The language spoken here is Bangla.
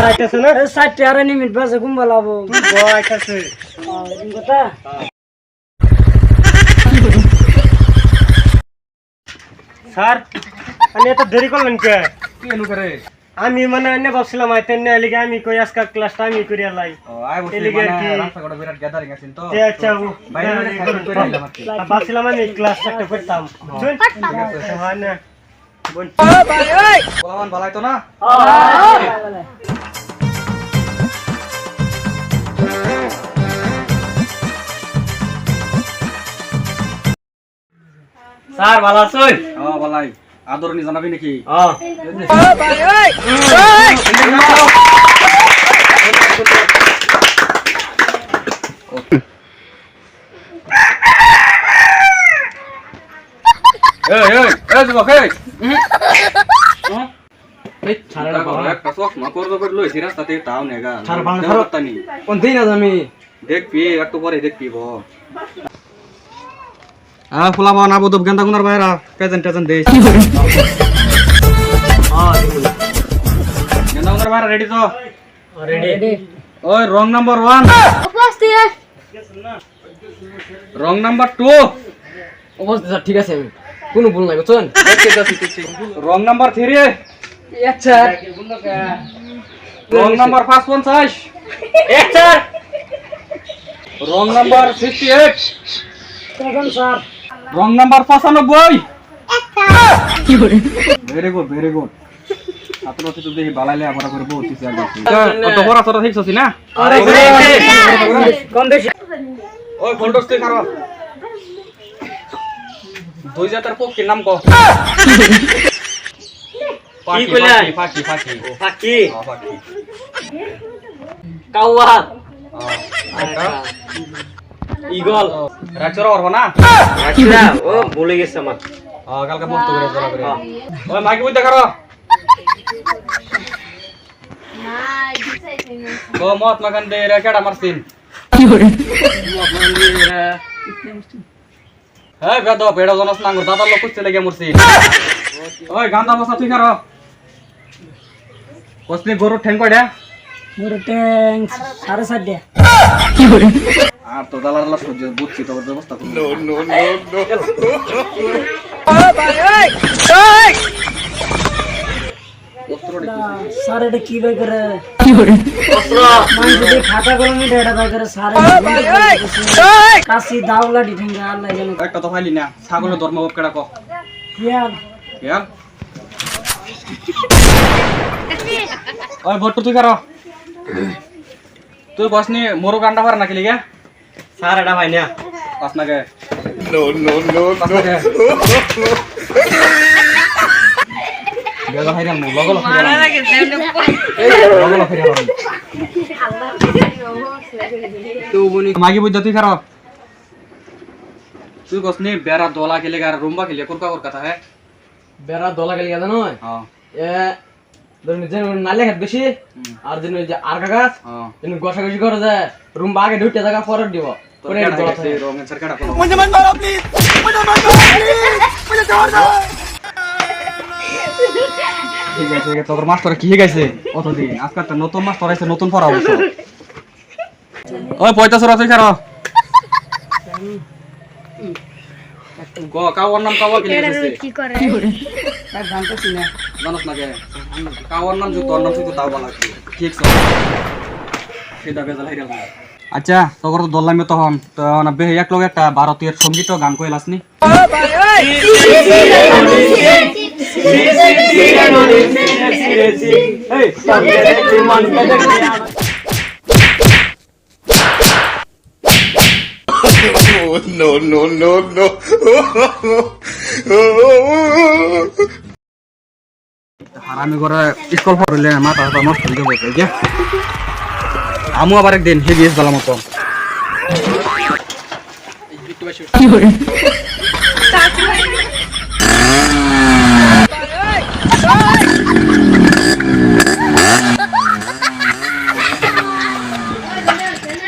আর আইতাছে না 60 আর নিমিট বাজে ঘুম বলাবো আইতাছে কথা স্যার আমি এত দেরি করলেন কে কি এনু করে আমি মানে এনে ভাবছিলাম আইতেন না এলিগে আমি কই আজকে ক্লাসটা আমি করি আলাই ও আই বসে এলিগে মানে কি রাস্তাঘাটে বিরাট গ্যাদারিং আছেন তো আচ্ছা বাইরে সাইড করে আইলাম আর কি ভাবছিলাম আমি ক্লাস একটা করতাম শুন হ্যাঁ না বল বলাবান ভালাই তো না স্যার ভালো আছেন ও ভালাই আদরনি জানাবি নাকি হ্যাঁ এই যুবক এই এই ছাড়া বাবা একটা চোখ না করবে করে লইছি রাস্তাতে তাও নেগা ছাড় বাংলা ছাড় কোন দিন আজ আমি দেখবি একটু পরে দেখবি ব ফুলাবা না বদব গেন্দা গুনার বাইরা প্রেজেন্টেশন দেই গেন্দা গুনার বাইরা রেডি তো রেডি ওই রং নাম্বার 1 উপস্থিত রং নাম্বার 2 উপস্থিত স্যার ঠিক আছে আমি কোনো ভুল নাই বুঝছেন রং নাম্বার 3 আচ্ছা রং নাম্বার 550 আচ্ছা রং নাম্বার 68 দেখুন স্যার রং নাম্বার 95 কি করে ভেরি গুড আপনারা তো দেখি বালাইলে আমরা করে বলতেছি আগে কত বড় ছোট ঠিকছ না আরে কম বেশি ওই ফোল্ডার তে করো দুই জাতার পক্ষে নাম কো কি কইলা ফাঁকি ফাঁকি ফাঁকি কাওয়া ইগল রাচর ওরব না আচ্ছা ও ভুলে গেছে আমার কালকে মস্ত করে চলা করে ওই মাইকে বুঝতে করো ও মহাত্মা গান্ধী রে কেডা মারছিন কি করে হ্যাঁ বেদ পেড়া জনস নাঙ্গুর দাদার লোক কুস্তে লেগে মরছিন ওই গান্দা বসা তুই করো কসনি গরু ঠ্যাং কয়ডা মোর ট্যাঙ্ক 7.5 দিয়া কি করে আর তো দালালা সহ্য বুঝছি তোর ব্যবস্থা করব নো স্যার এটা কি বাই করে কি করে মানে যদি খাতা কলমে ডেটা বাই করে স্যার কাশি দাওলা ডিঠেঙ্গা আল্লাহ জানে একটা তো ফাইলি না ছাগলের ধর্ম কেডা কো ইয়ার ইয়ার ওই বট্টু তুই করো তুই বসনি মোরো গান্ডা পার না কি লিগে স্যার এটা ভাই না পাস না কে নো বেলা হাইরাম লগল তো বনি মাগি বুঝ তুই করো তুই বসনি বেড়া দোলা খেলে আর রুম্বা খেলে কোন কার কথা হ্যাঁ বেড়া দলা গেল জানো হ্যাঁ এ ধরুন যে নালে খাত বেশি আর যেন যে আর গাছ হ্যাঁ যেন গসাগসি করে যায় রুম আগে দুইটা জায়গা পরে দিব পরে দলা থাকে রং এর সরকার কোন ঠিক আছে তোর মাস্টার কি গেছে কতদিন আজকাল তো নতুন মাস্টার আছে নতুন পড়া অবশ্য ওই 45 আছে কারো গো কাওয়ার নাম কাওয়া কি লিখেছে কি করে তার জানতেছি না জানোস না কে কাওয়ার নাম যে তোর নাম তুই তাও বলা ঠিক আছে সেটা বেজাল হয়ে গেল আচ্ছা তোর তো দল্লামে তখন তো না বে এক লগে একটা ভারতীয় সঙ্গীত গান কইলাসনি no. হারামি করে স্কুল পড়লে মাথা নষ্ট হয়ে যাবে যে আমু আবার একদিন হেভি এস বালা মতো কি করে